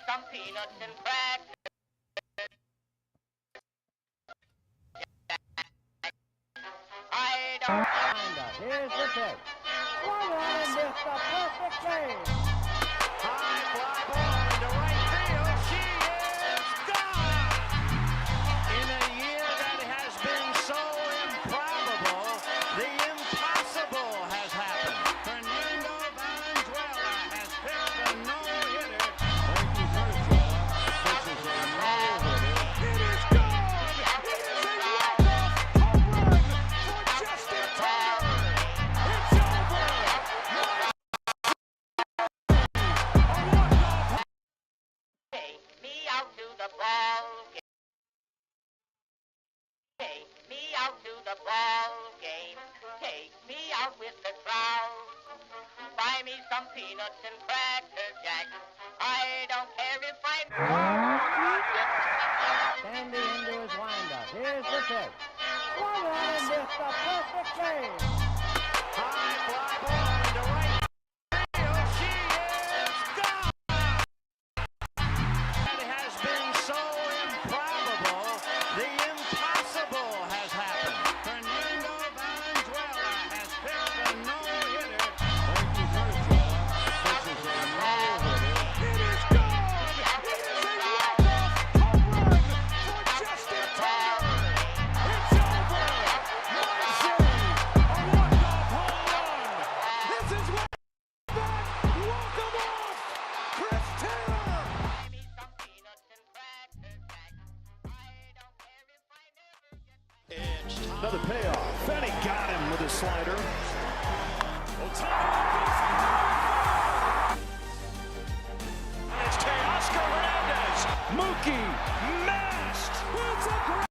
some peanuts and crackers. I don't Here's the pitch. Swung on and missed a perfect game. High fly ball into right field. She is gone. In a year that has been so improbable, the impossible has happened. Fernando Valenzuela has pitched a no-hitter. It is gone. It is a walk-off home run for Justin Turner. It's over. take me out to the ball game. Take me out to the ball game. Take me out with the crowd. Buy me some peanuts and cracker jack. I don't care if I... Sandy into his windup. Here's the pitch. Swung on and missed a perfect game. High fly ball into right field. She is gone. It has been so improbable, the impossible has happened. Fernando Valenzuela has pitched a no-hitter. It is gone. It is a walk-off home run for Justin Turner. It's over. Muncy, a walk-off home run. This is way back. Walk 'em off. Chris Taylor. Buy me some peanuts and cracker jack. I don't care if I never get... Another payoff. Fenny got him with a slider. It's Teoscar Hernandez. Mookie masked. It's a great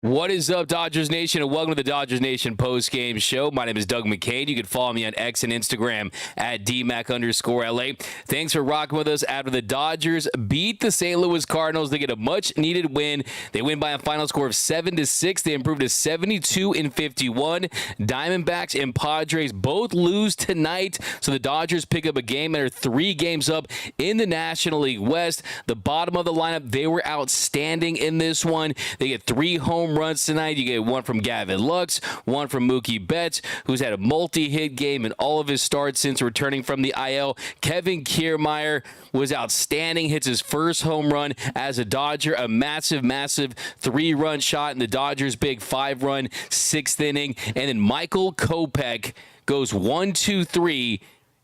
What is up, Dodgers Nation, and welcome to the Dodgers Nation post-game show. My name is Doug McKain. You can follow me on X and Instagram at DMac_LA. Thanks for rocking with us after the Dodgers beat the St. Louis Cardinals. They get a much-needed win. They win by a final score of 7-6. They improved to 72-51. Diamondbacks and Padres both lose tonight, so the Dodgers pick up a game and are 3 games up in the National League West. The bottom of the lineup, they were outstanding in this one. They get 3 home runs tonight. You get one from Gavin Lux, one from Mookie Betts, who's had a multi-hit game in all of his starts since returning from the IL. Kevin Kiermaier was outstanding, hits his first home run as a Dodger, a massive 3-run shot in the Dodgers' big 5-run 6th inning. And then Michael Kopech goes 1-2-3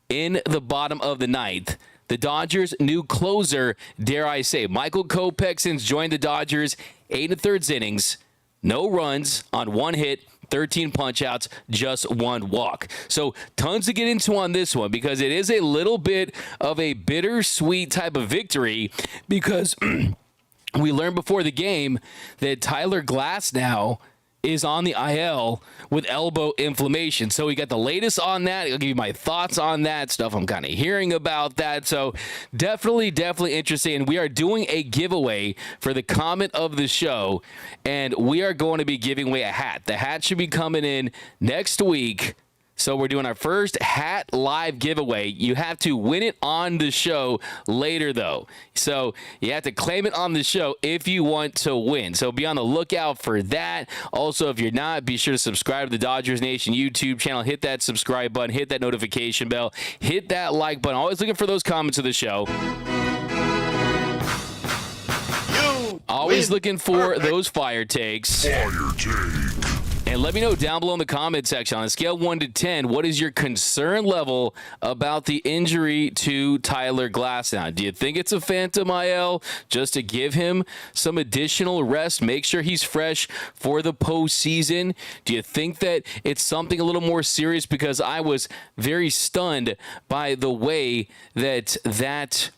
in the bottom of the 9th. The Dodgers' new closer, dare I say, Michael Kopech, since joined the Dodgers, 8 1/3 innings, no runs on 1 hit, 13 punch-outs, just 1 walk. So tons to get into on this one because it is a little bit of a bittersweet type of victory because we learned before the game that Tyler Glasnow is on the IL with elbow inflammation. So we got the latest on that. I'll give you my thoughts on that stuff. I'm kind of hearing about that. So definitely interesting. And we are doing a giveaway for the comment of the show. And we are going to be giving away a hat. The hat should be coming in next week. So we're doing our first hat live giveaway. You have to win it on the show later, though. So you have to claim it on the show if you want to win. So be on the lookout for that. Also, if you're not, be sure to subscribe to the Dodgers Nation YouTube channel. Hit that subscribe button. Hit that notification bell. Hit that like button. Always looking for those comments of the show. Always looking for those fire takes. And let me know down below in the comment section, on a scale of 1 to 10, what is your concern level about the injury to Tyler Glasnow? Do you think it's a phantom IL just to give him some additional rest, make sure he's fresh for the postseason? Do you think that it's something a little more serious? Because I was very stunned by the way that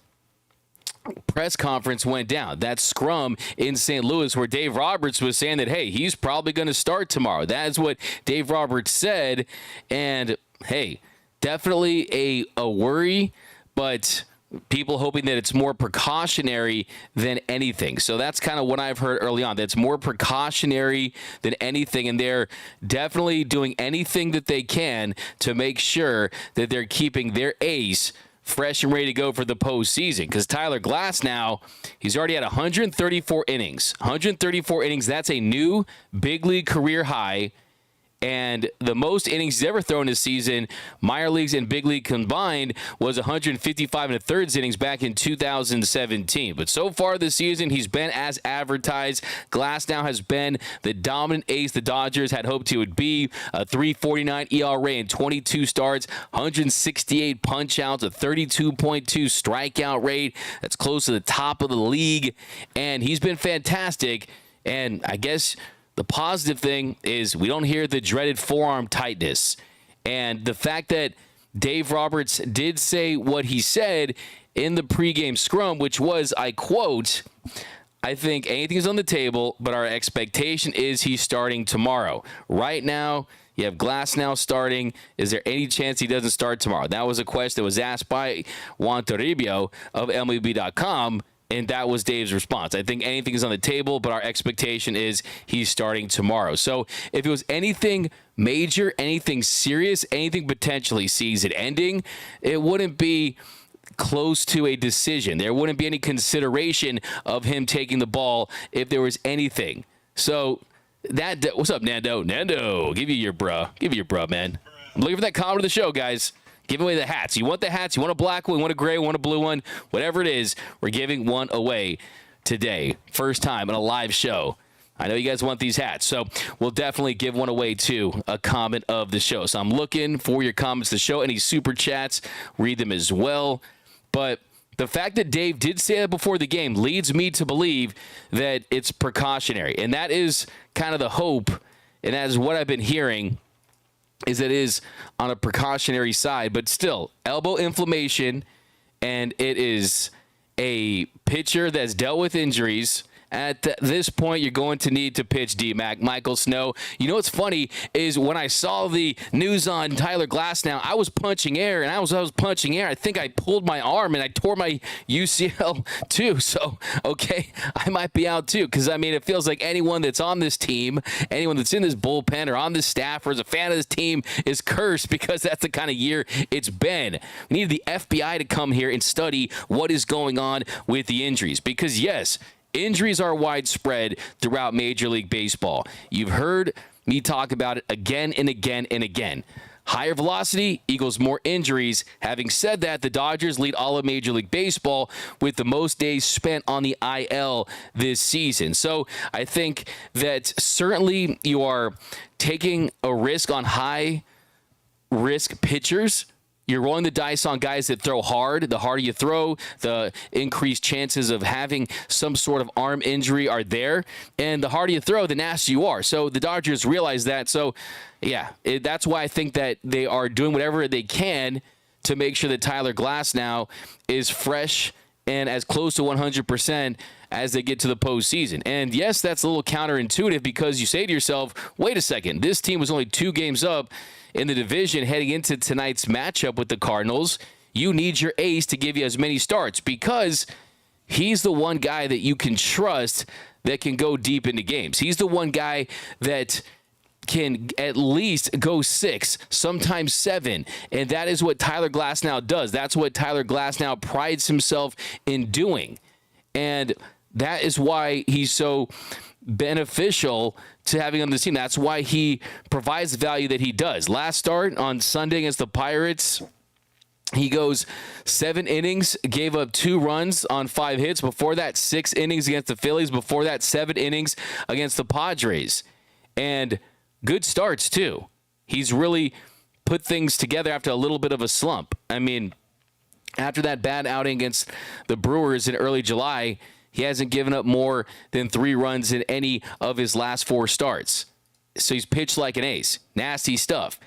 press conference went down, that scrum in St. Louis where Dave Roberts was saying that, hey, he's probably going to start tomorrow. That is what Dave Roberts said. And hey, definitely a worry, but people hoping that it's more precautionary than anything. So that's kind of what I've heard early on. That's more precautionary than anything, and they're definitely doing anything that they can to make sure that they're keeping their ace fresh and ready to go for the postseason. Because Tyler Glasnow, he's already had 134 innings. 134 innings, that's a new big league career high. And the most innings he's ever thrown this season, minor leagues and big league combined, was 155 and a thirds innings back in 2017. But so far this season, he's been as advertised. Glasnow has been the dominant ace the Dodgers had hoped he would be. A 3.49 ERA in 22 starts, 168 punch-outs, a 32.2 strikeout rate. That's close to the top of the league. And he's been fantastic. And I guess the positive thing is we don't hear the dreaded forearm tightness. And the fact that Dave Roberts did say what he said in the pregame scrum, which was, I quote, "I think anything's on the table, but our expectation is he's starting tomorrow." Right now, you have Glasnow starting. Is there any chance he doesn't start tomorrow? That was a question that was asked by Juan Toribio of MLB.com. And that was Dave's response. I think anything is on the table, but our expectation is he's starting tomorrow. So if it was anything major, anything serious, anything potentially season ending, it wouldn't be close to a decision. There wouldn't be any consideration of him taking the ball if there was anything. So what's up, Nando? Nando, give you your bruh, man. I'm looking for that comment of the show, guys. Give away the hats. You want the hats? You want a black one? You want a gray one? You want a blue one? Whatever it is, we're giving one away today. First time on a live show. I know you guys want these hats, so we'll definitely give one away to a comment of the show. So I'm looking for your comments to the show. Any super chats, read them as well. But the fact that Dave did say that before the game leads me to believe that it's precautionary. And that is kind of the hope, and that is what I've been hearing, is it is on a precautionary side, but still elbow inflammation, and it is a pitcher that's dealt with injuries. At this point, you're going to need to pitch D-Mac. Michael Snow. You know what's funny is when I saw the news on Tyler Glasnow, I was punching air, and I was punching air. I think I pulled my arm, and I tore my UCL too. So, okay, I might be out too, because, I mean, it feels like anyone that's on this team, anyone that's in this bullpen or on this staff or is a fan of this team is cursed, because that's the kind of year it's been. We need the FBI to come here and study what is going on with the injuries, because, yes, injuries are widespread throughout Major League Baseball. You've heard me talk about it again and again and again. Higher velocity equals more injuries. Having said that, the Dodgers lead all of Major League Baseball with the most days spent on the IL this season. So I think that certainly you are taking a risk on high-risk pitchers. You're rolling the dice on guys that throw hard. The harder you throw, the increased chances of having some sort of arm injury are there. And the harder you throw, the nastier you are. So the Dodgers realize that. So, yeah, that's why I think that they are doing whatever they can to make sure that Tyler Glasnow is fresh and as close to 100% as they get to the postseason. And, yes, that's a little counterintuitive, because you say to yourself, wait a second, this team was only 2 games up in the division heading into tonight's matchup with the Cardinals. You need your ace to give you as many starts, because he's the one guy that you can trust that can go deep into games. He's the one guy that can at least go 6, sometimes 7, and that is what Tyler Glasnow does. That's what Tyler Glasnow prides himself in doing, and that is why he's so beneficial to having on the team. That's why he provides the value that he does. Last start on Sunday against the Pirates, he goes 7 innings, gave up 2 runs on 5 hits. Before that, 6 innings against the Phillies. Before that, 7 innings against the Padres. And good starts, too. He's really put things together after a little bit of a slump. I mean, after that bad outing against the Brewers in early July, he hasn't given up more than 3 runs in any of his last 4 starts. So he's pitched like an ace. Nasty stuff.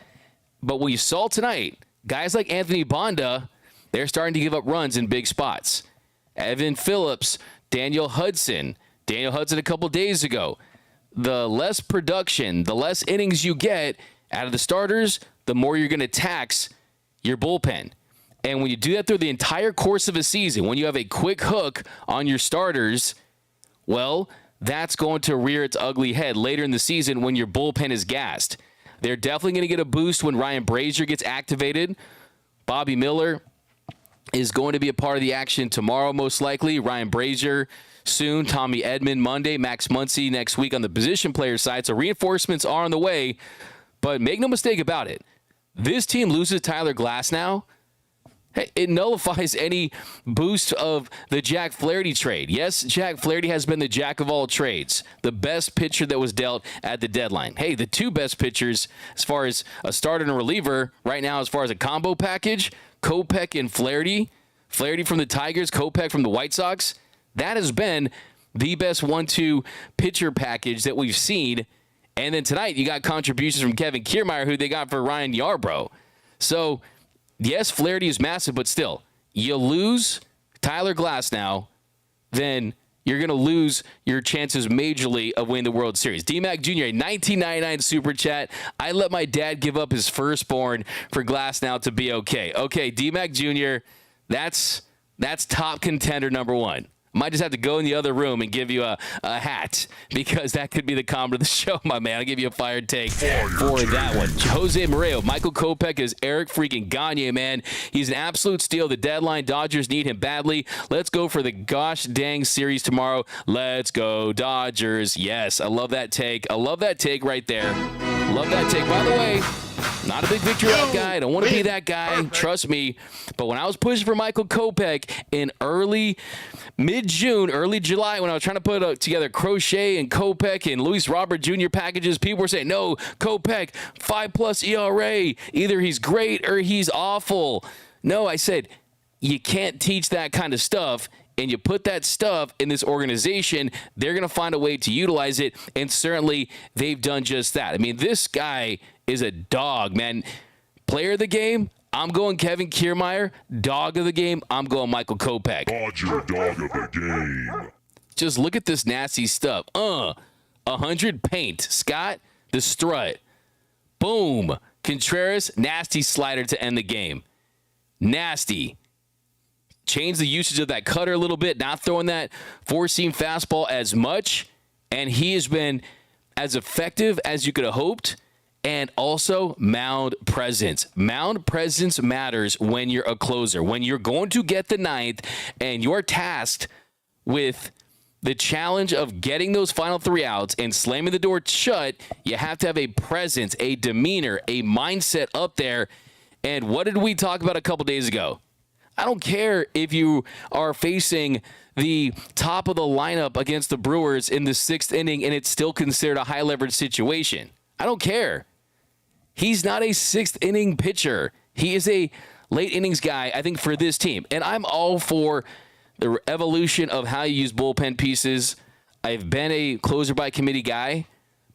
But what you saw tonight, guys like Anthony Bonda, they're starting to give up runs in big spots. Evan Phillips, Daniel Hudson a couple days ago. The less production, the less innings you get out of the starters, the more you're going to tax your bullpen. And when you do that through the entire course of a season, when you have a quick hook on your starters, well, that's going to rear its ugly head later in the season when your bullpen is gassed. They're definitely going to get a boost when Ryan Brazier gets activated. Bobby Miller is going to be a part of the action tomorrow, most likely. Ryan Brazier soon. Tommy Edman Monday. Max Muncy next week on the position player side. So reinforcements are on the way. But make no mistake about it. This team loses Tyler Glasnow. Hey, it nullifies any boost of the Jack Flaherty trade. Yes, Jack Flaherty has been the jack of all trades, the best pitcher that was dealt at the deadline. Hey, the two best pitchers as far as a starter and a reliever right now, as far as a combo package, Kopech and Flaherty. Flaherty from the Tigers, Kopech from the White Sox. That has been the best 1-2 pitcher package that we've seen. And then tonight you got contributions from Kevin Kiermaier, who they got for Ryan Yarbrough. So, yes, Flaherty is massive, but still, you lose Tyler Glasnow, then you're going to lose your chances majorly of winning the World Series. D-Mac Jr., a 1999 Super Chat. I let my dad give up his firstborn for Glasnow to be okay. Okay, D-Mac Jr., that's top contender number one. Might just have to go in the other room and give you a hat, because that could be the comment of the show, my man. I'll give you a fired take for that one. Jose Moreo, Michael Kopech is Eric freaking Gagne, man. He's an absolute steal. The deadline, Dodgers need him badly. Let's go for the gosh dang series tomorrow. Let's go Dodgers. Yes, I love that take. I love that take right there. Love that take. By the way, not a big victory lap guy. I don't want to be that guy. Trust me. But when I was pushing for Michael Kopech in mid-June, early July, when I was trying to put together Crochet and Kopech and Luis Robert Jr. packages, people were saying, no, Kopech, 5+ ERA. Either he's great or he's awful. No, I said, you can't teach that kind of stuff. And you put that stuff in this organization, they're going to find a way to utilize it. And certainly they've done just that. I mean, this guy is a dog, man. Player of the game, I'm going Kevin Kiermaier. Dog of the game, I'm going Michael Kopech. Dodger dog of the game. Just look at this nasty stuff. 100 paint. Scott, the strut. Boom. Contreras, nasty slider to end the game. Nasty. Change the usage of that cutter a little bit, not throwing that four-seam fastball as much, and he has been as effective as you could have hoped. And also mound presence. Mound presence matters when you're a closer. When you're going to get the ninth and you're tasked with the challenge of getting those final 3 outs and slamming the door shut, you have to have a presence, a demeanor, a mindset up there. And what did we talk about a couple days ago? I don't care if you are facing the top of the lineup against the Brewers in the 6th inning and it's still considered a high leverage situation. I don't care. He's not a 6th inning pitcher. He is a late innings guy, I think, for this team. And I'm all for the evolution of how you use bullpen pieces. I've been a closer by committee guy.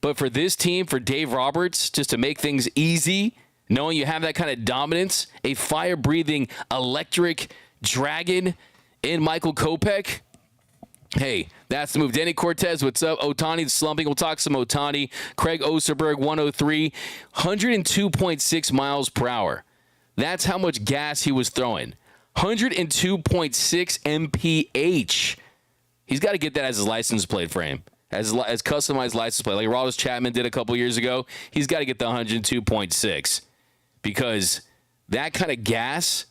But for this team, for Dave Roberts, just to make things easy, knowing you have that kind of dominance, a fire-breathing electric dragon in Michael Kopech, hey, that's the move. Danny Cortez, what's up? Ohtani slumping. We'll talk some Ohtani. Craig Osterberg, 103, 102.6 miles per hour. That's how much gas he was throwing. 102.6 mph. He's got to get that as his license plate frame, as customized license plate, like Rollins Chapman did a couple years ago. He's got to get the 102.6 because that kind of gas,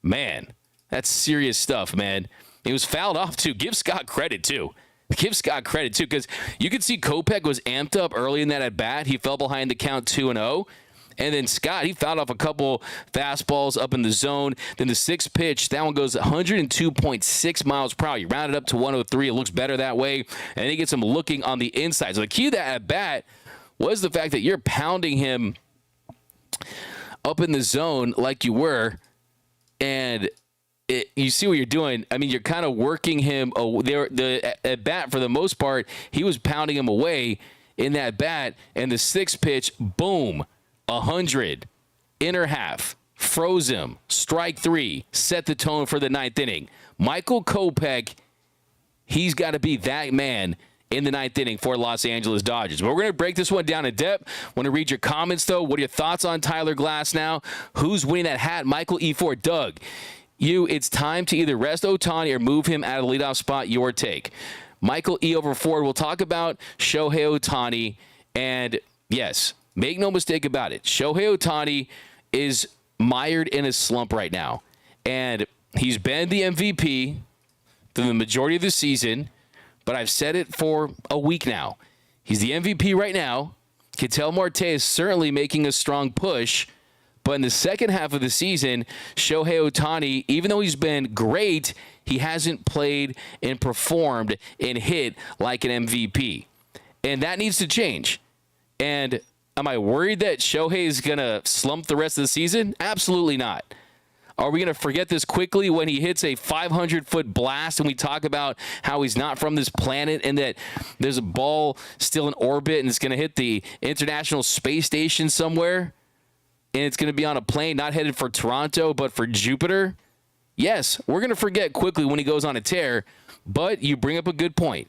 man, that's serious stuff, man. He was fouled off, too. Give Scott credit, too. Because you could see Kopech was amped up early in that at-bat. He fell behind the count 2-0. And then Scott, he fouled off a couple fastballs up in the zone. Then the 6th pitch, that one goes 102.6 miles per hour. You round it up to 103. It looks better that way. And he gets him looking on the inside. So the key to that at-bat was the fact that you're pounding him up in the zone like you were. And you see what you're doing. I mean, you're kind of working him. The at bat, for the most part, he was pounding him away in that bat. And the 6th pitch, boom, 100, inner half, froze him, strike 3, set the tone for the 9th inning. Michael Kopech, he's got to be that man in the 9th inning for Los Angeles Dodgers. But we're going to break this one down in depth. Want to read your comments, though. What are your thoughts on Tyler Glasnow? Who's winning that hat? Michael E. Ford. Doug, it's time to either rest Ohtani or move him out of the leadoff spot. Your take. Michael E. over Ford. We'll talk about Shohei Ohtani. And, yes, make no mistake about it. Shohei Ohtani is mired in a slump right now. And he's been the MVP for the majority of the season, but I've said it for a week now. He's the MVP right now. Ketel Marte is certainly making a strong push, but in the second half of the season, Shohei Ohtani, even though he's been great, he hasn't played and performed and hit like an MVP. And that needs to change. And am I worried that Shohei is going to slump the rest of the season? Absolutely not. Are we going to forget this quickly when he hits a 500-foot blast and we talk about how he's not from this planet and that there's a ball still in orbit and it's going to hit the International Space Station somewhere and it's going to be on a plane not headed for Toronto but for Jupiter? Yes, we're going to forget quickly when he goes on a tear, but you bring up a good point,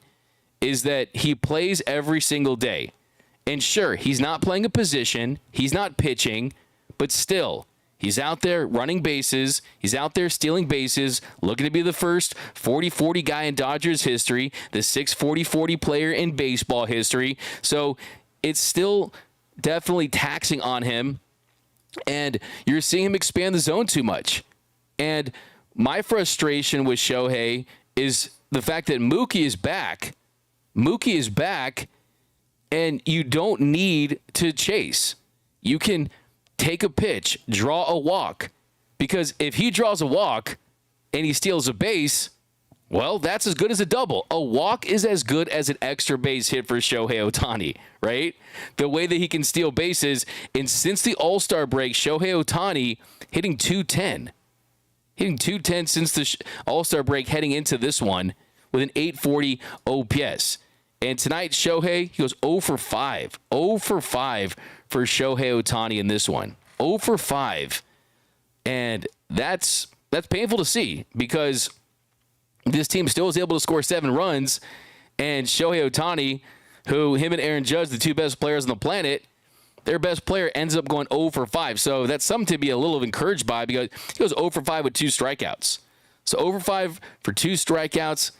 is that he plays every single day. And sure, he's not playing a position, he's not pitching, but still, he's out there running bases. He's out there stealing bases, looking to be the first 40-40 guy in Dodgers history, the 6-40-40 player in baseball history. So it's still definitely taxing on him, and you're seeing him expand the zone too much. And my frustration with Shohei is the fact that Mookie is back. Mookie is back, and you don't need to chase. You can take a pitch, draw a walk. Because if he draws a walk and he steals a base, well, that's as good as a double. A walk is as good as an extra base hit for Shohei Ohtani, right? The way that he can steal bases. And since the All-Star break, Shohei Ohtani hitting 210. Hitting 210 since the All-Star break, heading into this one with an 840 OPS. And tonight, Shohei, he goes 0 for 5. 0 for 5 for Shohei Ohtani in this one. 0 for 5. And that's painful to see because this team still was able to score 7 runs. And Shohei Ohtani, who him and Aaron Judge, the two best players on the planet, their best player ends up going 0 for 5. So that's something to be a little encouraged by because he goes 0 for 5 with 2 strikeouts. So 0 for 5 for 2 strikeouts.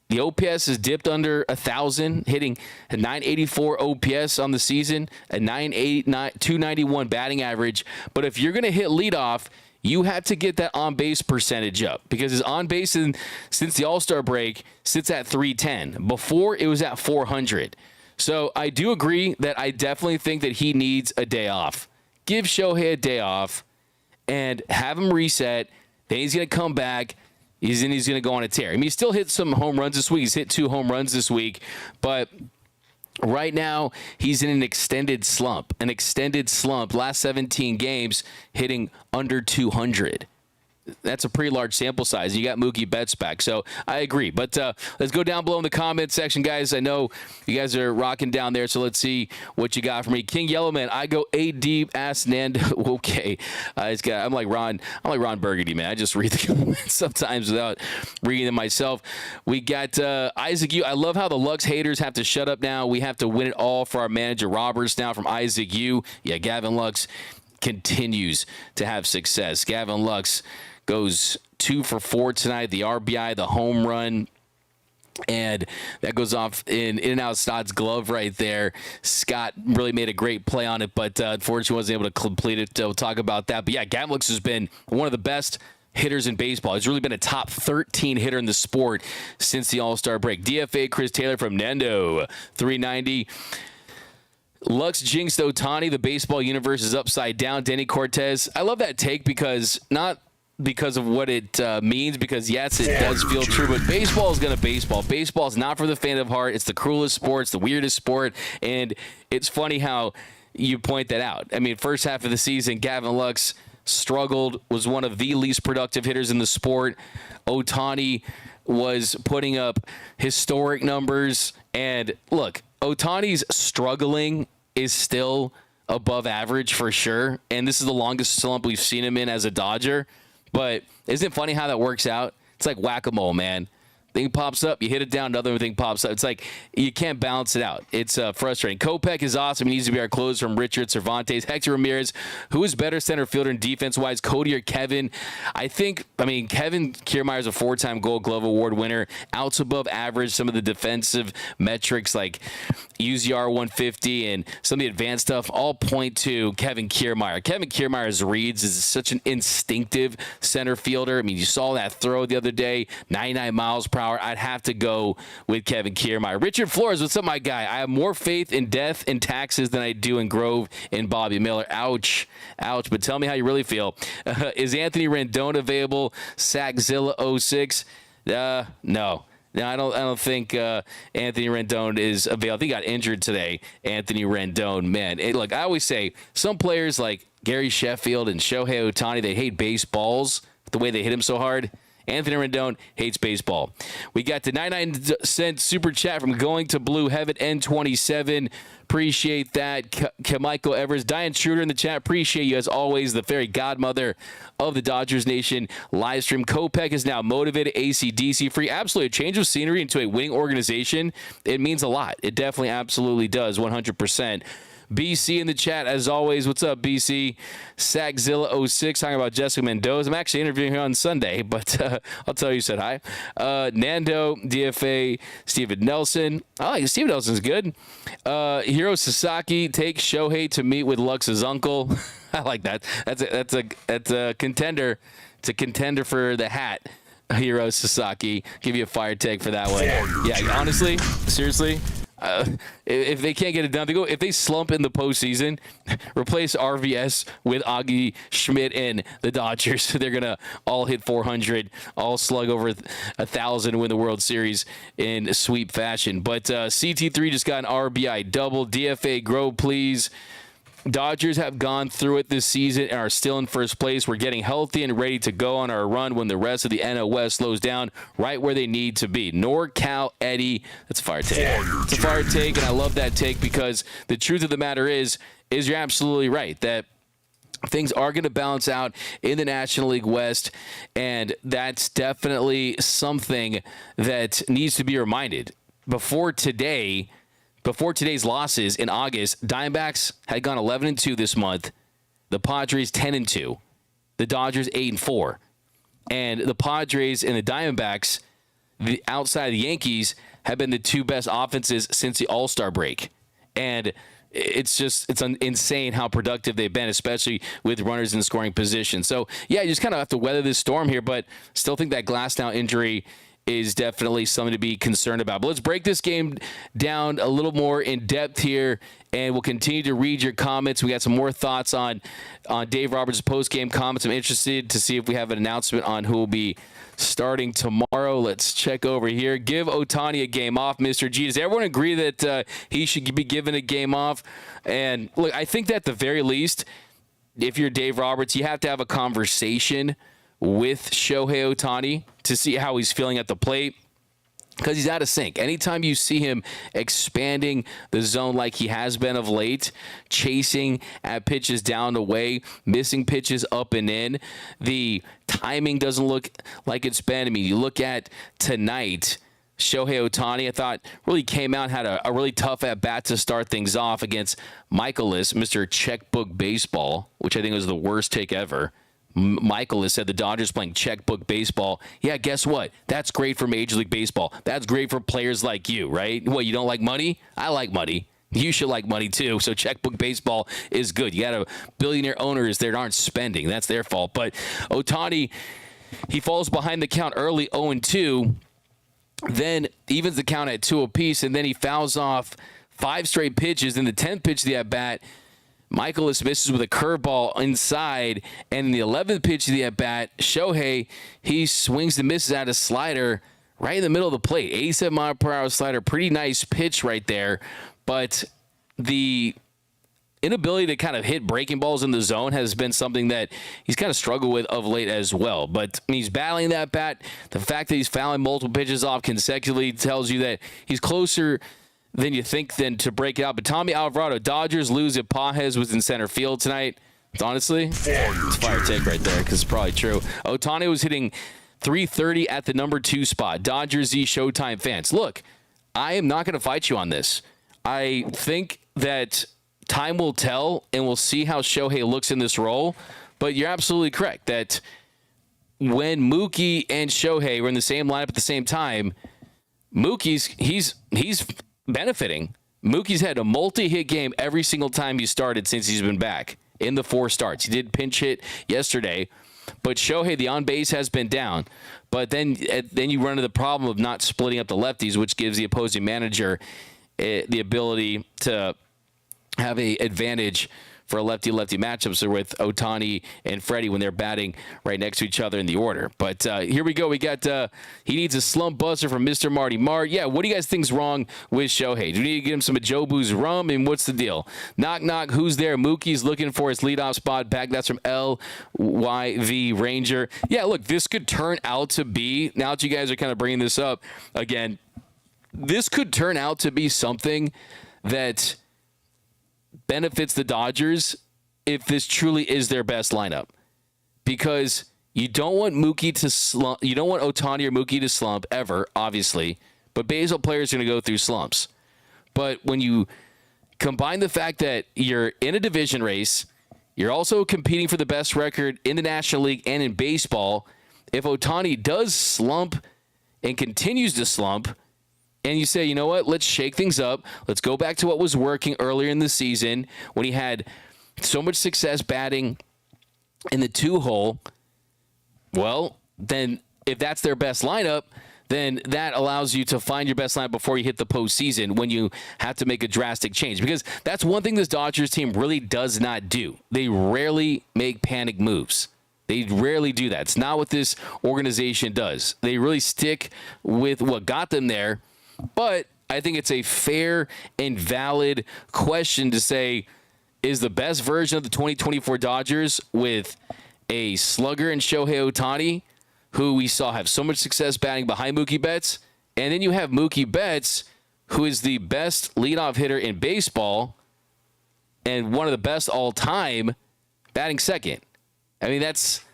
The OPS is dipped under 1,000, hitting a 984 OPS on the season, a 291 batting average. But if you're going to hit leadoff, you have to get that on-base percentage up because his on-base since the All-Star break sits at 310. Before, it was at 400. So I do agree that I definitely think that he needs a day off. Give Shohei a day off and have him reset. Then he's going to come back. He's going to go on a tear. I mean, he still hit some home runs this week. He's hit 2 home runs this week. But right now, he's in an extended slump. Last 17 games, hitting under 200. That's a pretty large sample size. You got Mookie Betts back. So I agree. But let's go down below in the comment section, guys. I know you guys are rocking down there, so let's see what you got for me. King Yellowman, I go 8 deep, ask Nando. Okay. I'm like Ron Burgundy, man. I just read the comments sometimes without reading them myself. We got Isaac U. I love how the Lux haters have to shut up now. We have to win it all for our manager Roberts now from Isaac U. Yeah, Gavin Lux continues to have success. Gavin Lux goes 2 for 4 tonight. The RBI, the home run, and that goes off in and out Stott's glove right there. Scott really made a great play on it, but unfortunately wasn't able to complete it. We'll talk about that. But yeah, Gavin Lux has been one of the best hitters in baseball. He's really been a top 13 hitter in the sport since the All-Star break. DFA Chris Taylor from Nando, 390. Lux jinxed Ohtani. The baseball universe is upside down. Denny Cortez. I love that take not because of what it means, because yes, it does feel true, but baseball is going to baseball. Baseball is not for the faint of heart. It's the cruelest sport. It's the weirdest sport, and it's funny how you point that out. I mean, first half of the season, Gavin Lux struggled, was one of the least productive hitters in the sport. Ohtani was putting up historic numbers, and look, Ohtani's struggling is still above average for sure, and this is the longest slump we've seen him in as a Dodger. But isn't it funny how that works out? It's like whack-a-mole, man. thing pops up, you hit it down, another thing pops up. It's like you can't balance it out. It's frustrating. Kopech is awesome. He needs to be our closer from Richard Cervantes. Hector Ramirez, who is better center fielder and defense-wise, Cody or Kevin? Kevin Kiermaier is a 4-time Gold Glove Award winner. Outs above average. Some of the defensive metrics like UZR 150 and some of the advanced stuff all point to Kevin Kiermaier. Kevin Kiermaier's reads is such an instinctive center fielder. I mean, you saw that throw the other day, 99 miles per hour. I'd have to go with Kevin Kiermaier. Richard Flores, what's up, my guy? I have more faith in death and taxes than I do in Grove and Bobby Miller. Ouch. Ouch. But tell me how you really feel. Is Anthony Rendon available? Sackzilla 06? No. No, I don't think Anthony Rendon is available. He got injured today, Anthony Rendon. Man, look, I always say some players like Gary Sheffield and Shohei Ohtani, they hate baseballs, the way they hit him so hard. Anthony Rendon hates baseball. We got the 99-cent super chat from Going to Blue Heaven N27. Appreciate that. Michael Evers. Diane Schroeder in the chat. Appreciate you as always, the fairy godmother of the Dodgers Nation live stream. Kopech is now motivated, AC/DC free. Absolutely. A change of scenery into a winning organization. It means a lot. It definitely absolutely does. 100%. BC in the chat, as always. What's up, BC? Sackzilla 06 talking about Jessica Mendoza. I'm actually interviewing her on Sunday, but I'll tell you said hi. Nando, DFA, Steven Nelson. I like Steven Nelson's good. Hiro Sasaki, take Shohei to meet with Lux's uncle. I like that. That's a contender. It's a contender for the hat. Hiro Sasaki. Give you a fire take for that one. Yeah, honestly, seriously. If they can't get it done, if they slump in the postseason, replace RVS with Augie Schmidt and the Dodgers. They're gonna all hit 400, all slug over 1,000, win the World Series in sweep fashion. But CT3 just got an RBI double. DFA grow, please. Dodgers have gone through it this season and are still in first place. We're getting healthy and ready to go on our run when the rest of the NL West slows down right where they need to be. NorCal Eddie. That's a fire take. It's a fire take, and I love that take because the truth of the matter is you're absolutely right that things are going to balance out in the National League West, and that's definitely something that needs to be reminded. Before today's losses in August, Diamondbacks had gone 11-2 this month. The Padres 10-2. The Dodgers 8-4. And the Padres and the Diamondbacks, outside of the Yankees, have been the two best offenses since the All-Star break. And it's insane how productive they've been, especially with runners in scoring position. So, yeah, you just kind of have to weather this storm here, but still think that Glasnow injury is definitely something to be concerned about. But let's break this game down a little more in depth here, and we'll continue to read your comments. We got some more thoughts on Dave Roberts' post-game comments. I'm interested to see if we have an announcement on who will be starting tomorrow. Let's check over here. Give Ohtani a game off, Mr. G. Does everyone agree that he should be given a game off? And look, I think that at the very least, if you're Dave Roberts, you have to have a conversation with Shohei Ohtani to see how he's feeling at the plate, because he's out of sync. Anytime you see him expanding the zone like he has been of late, chasing at pitches down the way, missing pitches up and in, the timing doesn't look like it's been. I mean, you look at tonight, Shohei Ohtani, I thought, really came out and had a really tough at-bat to start things off against Michaelis, Mr. Checkbook Baseball, which I think was the worst take ever. Michael has said the Dodgers playing checkbook baseball. Yeah, guess what? That's great for Major League Baseball. That's great for players like you, right? What, you don't like money? I like money. You should like money too. So checkbook baseball is good. You got a billionaire owners that aren't spending. That's their fault. But Ohtani, he falls behind the count early, 0-2. Then evens the count at 2 apiece, and then he fouls off 5 straight pitches. In the 10th pitch of the at-bat, Michaelis misses with a curveball inside, and in the 11th pitch of the at-bat, Shohei, he swings and misses at a slider right in the middle of the plate. 87-mile-per-hour slider, pretty nice pitch right there, but the inability to kind of hit breaking balls in the zone has been something that he's kind of struggled with of late as well. But he's battling that bat. The fact that he's fouling multiple pitches off consecutively tells you that he's closer than you think then to break it out. But Tommy Alvarado, Dodgers lose if Pages was in center field tonight. Honestly, it's a fire take right there because it's probably true. Ohtani was hitting 3:30 at the number 2 spot. Dodgers Z Showtime fans. Look, I am not going to fight you on this. I think that time will tell, and we'll see how Shohei looks in this role. But you're absolutely correct that when Mookie and Shohei were in the same lineup at the same time, he's benefiting. Mookie's had a multi-hit game every single time he started since he's been back in the 4 starts. He did pinch hit yesterday, but Shohei, the on-base has been down. But then you run into the problem of not splitting up the lefties, which gives the opposing manager the ability to have an advantage for a lefty-lefty matchups with Ohtani and Freddie when they're batting right next to each other in the order. But here we go. We got he needs a slump buster from Mr. Marty Mart. Yeah, what do you guys think's wrong with Shohei? Do we need to get him some Ajobu's rum? And what's the deal? Knock, knock. Who's there? Mookie's looking for his leadoff spot back. That's from LYV Ranger. Yeah, look, this could turn out to be, now that you guys are kind of bringing this up again, this could turn out to be something that benefits the Dodgers if this truly is their best lineup, because you don't want Mookie to slump. You don't want Ohtani or Mookie to slump ever, obviously, but baseball players are going to go through slumps. But when you combine the fact that you're in a division race, you're also competing for the best record in the National League and in baseball. If Ohtani does slump and continues to slump, and you say, you know what, let's shake things up. Let's go back to what was working earlier in the season when he had so much success batting in the 2-hole. Well, then if that's their best lineup, then that allows you to find your best lineup before you hit the postseason when you have to make a drastic change. Because that's one thing this Dodgers team really does not do. They rarely make panic moves. They rarely do that. It's not what this organization does. They really stick with what got them there. But I think it's a fair and valid question to say, is the best version of the 2024 Dodgers with a slugger in Shohei Ohtani, who we saw have so much success batting behind Mookie Betts, and then you have Mookie Betts, who is the best leadoff hitter in baseball and one of the best all time, batting second. I mean, it's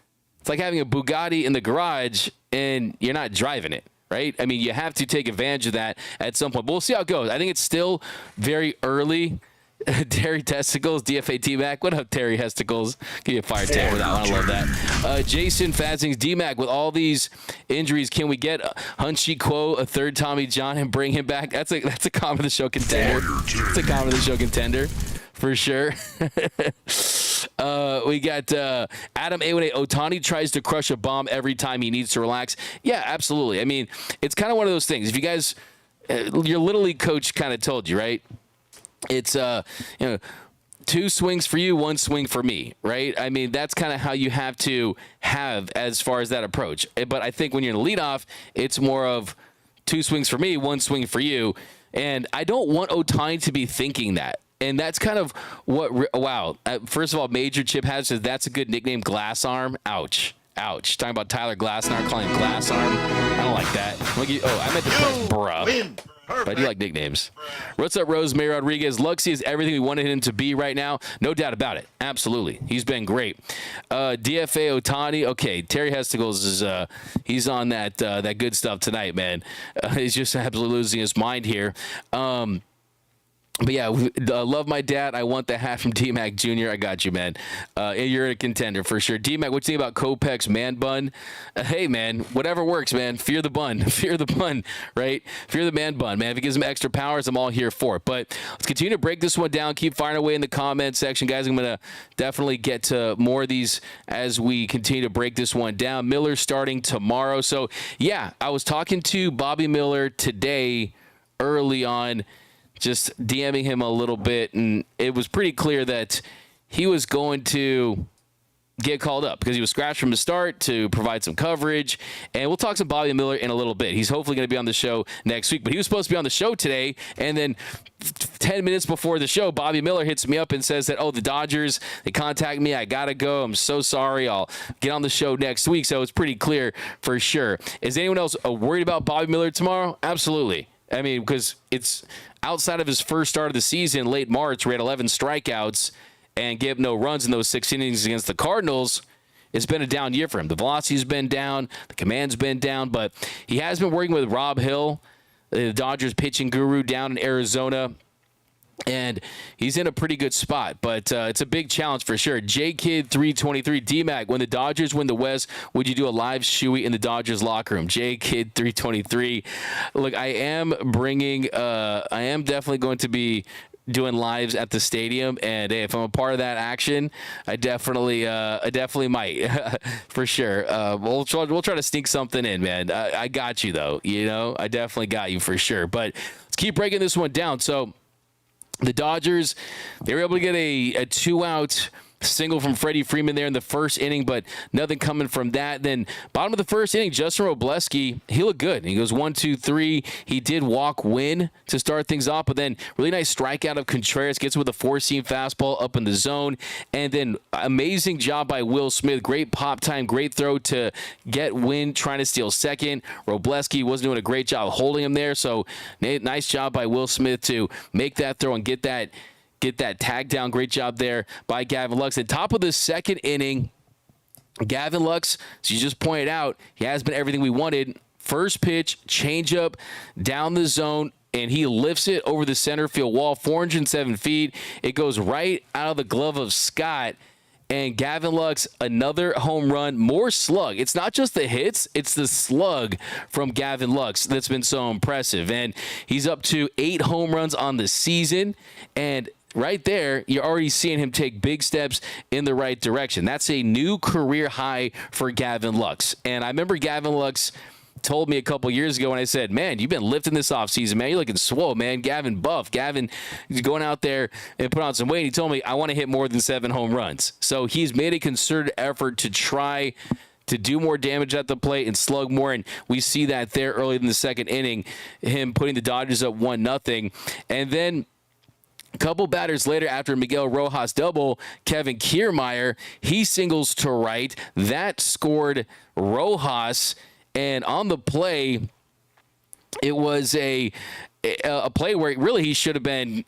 like having a Bugatti in the garage and you're not driving it. Right? I mean, you have to take advantage of that at some point. But we'll see how it goes. I think it's still very early. Terry Testicles, DFA T-Mac. What up, Terry Testicles? Give you a fire tag with that one. I love that. Jason Fazings, D-Mac, with all these injuries, can we get Hunchy Quo, a third Tommy John, and bring him back? That's a comment of the show contender. That's a comment of the show contender, for sure. We got Adam A18. Ohtani tries to crush a bomb every time he needs to relax. Yeah, absolutely. I mean, it's kind of one of those things. If you guys, your Little League coach kind of told you, right? It's, 2 swings for you, 1 swing for me, right? I mean, that's kind of how you have to have as far as that approach. But I think when you're in the leadoff, it's more of 2 swings for me, 1 swing for you. And I don't want Ohtani to be thinking that. And that's kind of what, wow. First of all, Major Chip has says that's a good nickname, Glass Arm. Ouch. Ouch. Talking about Tyler Glasnow, calling him Glass Arm. I don't like that. I meant to press bruh. But I do like nicknames. What's up, Rosemary Rodriguez? Luxy is everything we wanted him to be right now. No doubt about it. Absolutely. He's been great. DFA Ohtani. Okay, Terry Hesticles is he's on that good stuff tonight, man. He's just absolutely losing his mind here. But yeah, love my dad. I want the hat from D-Mac Jr. I got you, man. And you're a contender for sure. D-Mac, what you think about Kopech's man bun? Hey, man, whatever works, man. Fear the bun. Fear the bun, right? Fear the man bun, man. If it gives him extra powers, I'm all here for it. But let's continue to break this one down. Keep firing away in the comment section, guys. I'm going to definitely get to more of these as we continue to break this one down. Miller starting tomorrow. So, yeah, I was talking to Bobby Miller today early on, just DMing him a little bit, and it was pretty clear that he was going to get called up because he was scratched from the start to provide some coverage. And we'll talk some Bobby Miller in a little bit. He's hopefully going to be on the show next week, but he was supposed to be on the show today. And then 10 minutes before the show, Bobby Miller hits me up and says that, the Dodgers, they contact me. I got to go. I'm so sorry. I'll get on the show next week. So it's pretty clear for sure. Is anyone else worried about Bobby Miller tomorrow? Absolutely. I mean, because it's outside of his first start of the season, late March, where he had 11 strikeouts and gave no runs in those 6 innings against the Cardinals. it's been a down year for him. The velocity's been down, the command's been down, but he has been working with Rob Hill, the Dodgers pitching guru down in Arizona, and he's in a pretty good spot, but it's a big challenge for sure. JKid323, D-Mac, when the Dodgers win the West, would you do a live shoey in the Dodgers locker room? JKid323. Look, I am definitely going to be doing lives at the stadium, and hey, if I'm a part of that action, I definitely might for sure. We'll try to sneak something in, man. I got you though, I definitely got you for sure. But let's keep breaking this one down. So the Dodgers, they were able to get a 2-out single from Freddie Freeman there in the first inning, but nothing coming from that. Then bottom of the first inning, Justin Robleski, he looked good. He goes 1-2-3. He did walk win to start things off, but then really nice strikeout of Contreras, gets with a 4-seam fastball up in the zone. And then amazing job by Will Smith. Great pop time, great throw to get Win trying to steal second. Robleski wasn't doing a great job holding him there, so nice job by Will Smith to make that throw and get that tag down. Great job there by Gavin Lux. At top of the second inning, Gavin Lux, as you just pointed out, he has been everything we wanted. First pitch, changeup, down the zone, and he lifts it over the center field wall, 407 feet. It goes right out of the glove of Scott. And Gavin Lux, another home run, more slug. It's not just the hits, it's the slug from Gavin Lux that's been so impressive. And he's up to 8 home runs on the season. And right there, you're already seeing him take big steps in the right direction. That's a new career high for Gavin Lux. And I remember Gavin Lux told me a couple years ago when I said, man, you've been lifting this offseason, man. You're looking swole, man. Gavin buff. Gavin is going out there and put on some weight. He told me, I want to hit more than 7 home runs. So he's made a concerted effort to try to do more damage at the plate and slug more, and we see that there early in the second inning, him putting the Dodgers up 1-0. And then a couple batters later, after Miguel Rojas double, Kevin Kiermaier, he singles to right. That scored Rojas, and on the play, it was a play where really he should have been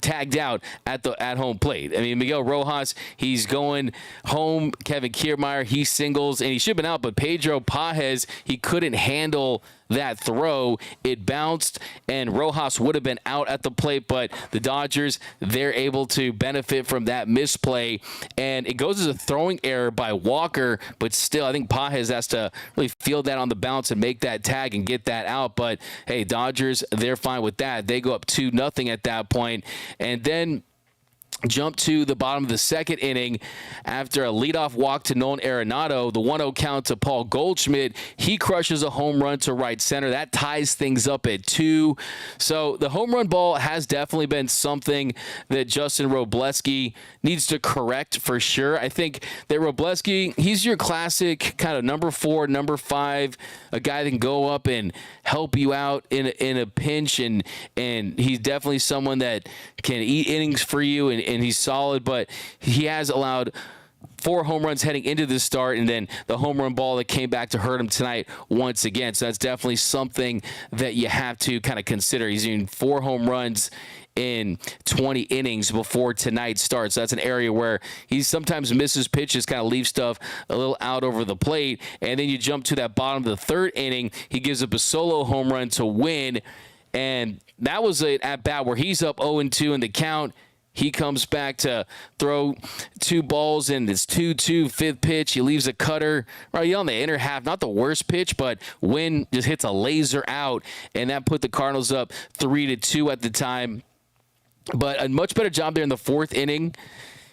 tagged out at home plate. I mean, Miguel Rojas, he's going home. Kevin Kiermaier, he singles, and he should have been out, but Pedro Pages, he couldn't handle that throw. It bounced, and Rojas would have been out at the plate, but the Dodgers, they're able to benefit from that misplay, and it goes as a throwing error by Walker, but still, I think Pages has to really field that on the bounce and make that tag and get that out. But hey, Dodgers, they're fine with that. They go up 2-0 at that point, and then jump to the bottom of the second inning after a leadoff walk to Nolan Arenado. The 1-0 count to Paul Goldschmidt. He crushes a home run to right center. That ties things up at 2. So the home run ball has definitely been something that Justin Robleski needs to correct for sure. I think that Robleski, he's your classic kind of number 4, number 5, a guy that can go up and help you out in a pinch, and he's definitely someone that can eat innings for you, and he's solid, but he has allowed 4 home runs heading into the start, and then the home run ball that came back to hurt him tonight once again. So that's definitely something that you have to kind of consider. He's doing 4 home runs in 20 innings before tonight starts. So that's an area where he sometimes misses pitches, kind of leaves stuff a little out over the plate. And then you jump to that bottom of the third inning. He gives up a solo home run to win, and that was an at-bat where he's up 0-2 in the count. He comes back to throw 2 balls, and it's 2-2, 5th pitch. He leaves a cutter right on the inner half. Not the worst pitch, but Wynn just hits a laser out, and that put the Cardinals up 3-2 at the time. But a much better job there in the 4th inning.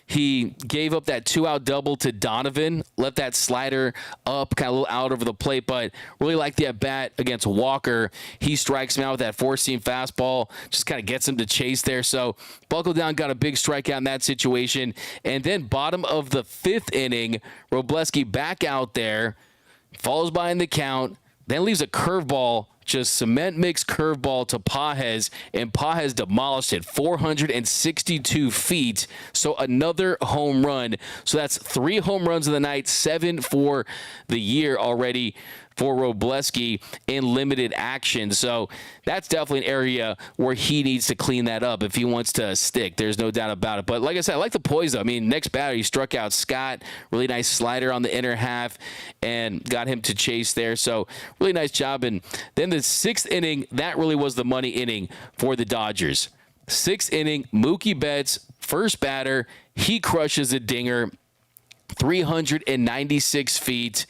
He gave up that 2-out double to Donovan, let that slider up, kind of a little out over the plate, but really like the at-bat against Walker. He strikes him out with that 4-seam fastball, just kind of gets him to chase there. So buckle down, got a big strikeout in that situation. And then bottom of the 5th inning, Robleski back out there, falls by in the count, then leaves a curveball, just cement mix curveball to Pages, and Pages demolished it 462 feet. So another home run. So that's 3 home runs of the night, 7 for the year already for Robleski in limited action. So that's definitely an area where he needs to clean that up if he wants to stick. There's no doubt about it. But like I said, I like the poise, though. I mean, next batter, he struck out Scott. Really nice slider on the inner half and got him to chase there. So really nice job. And then the 6th inning, that really was the money inning for the Dodgers. 6th inning, Mookie Betts, first batter, he crushes a dinger, 396 feet.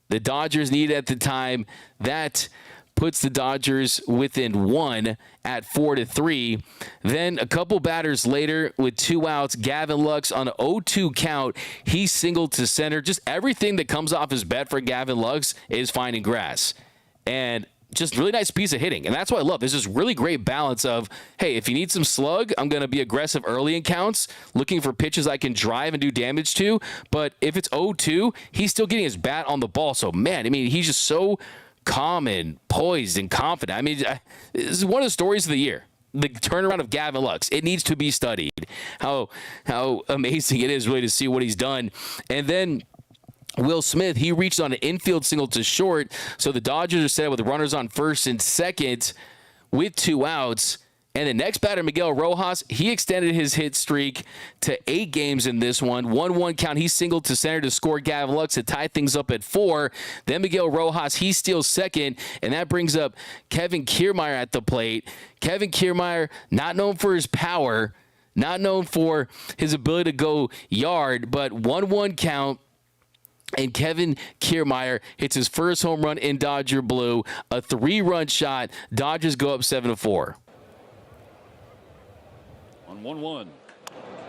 The Dodgers needed at the time. That puts the Dodgers within 1 at 4-3. Then a couple batters later with 2 outs, Gavin Lux on an 0-2 count. He singled to center. Just everything that comes off his bat for Gavin Lux is finding grass. And just really nice piece of hitting. And that's what I love. There's this really great balance of, hey, if you need some slug, I'm going to be aggressive early in counts, looking for pitches I can drive and do damage to. But if it's 0-2, he's still getting his bat on the ball. So, man, I mean, he's just so calm and poised and confident. I mean, this is one of the stories of the year. The turnaround of Gavin Lux. It needs to be studied. How amazing it is really to see what he's done. And then Will Smith, he reached on an infield single to short, so the Dodgers are set up with runners on first and second with 2 outs. And the next batter, Miguel Rojas, he extended his hit streak to 8 games in this one. 1-1 count. He singled to center to score Gavin Lux to tie things up at 4. Then Miguel Rojas, he steals second, and that brings up Kevin Kiermaier at the plate. Kevin Kiermaier, not known for his power, not known for his ability to go yard, but 1-1 count. And Kevin Kiermaier hits his first home run in Dodger blue, a 3-run shot. Dodgers go up 7-4. On 1-1,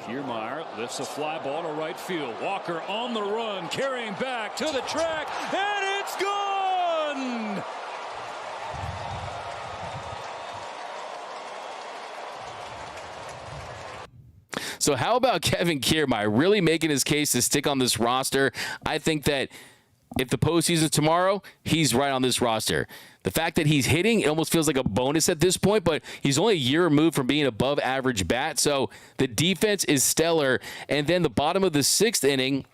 Kiermaier lifts a fly ball to right field. Walker on the run, carrying back to the track, and it's gone! So how about Kevin Kiermaier really making his case to stick on this roster? I think that if the postseason is tomorrow, he's right on this roster. The fact that he's hitting, it almost feels like a bonus at this point, but he's only a year removed from being above average bat. So the defense is stellar. And then the bottom of the 6th inning,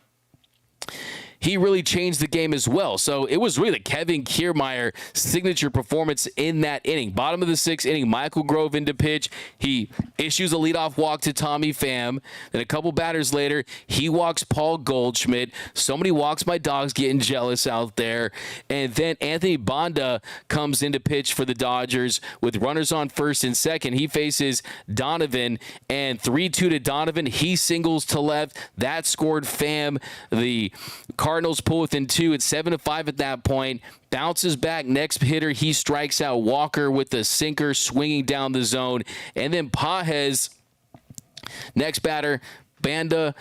he really changed the game as well. So it was really the Kevin Kiermaier signature performance in that inning. Bottom of the 6th inning, Michael Grove into pitch. He issues a leadoff walk to Tommy Pham. Then a couple batters later, he walks Paul Goldschmidt. So many walks, my dog's getting jealous out there. And then Anthony Banda comes into pitch for the Dodgers with runners on first and second. He faces Donovan, and 3-2 to Donovan. He singles to left. That scored Pham. The Cardinals pull within 2. It's 7-5 at that point. Bounces back. Next hitter, he strikes out Walker with the sinker swinging down the zone. And then Pages, next batter, Banda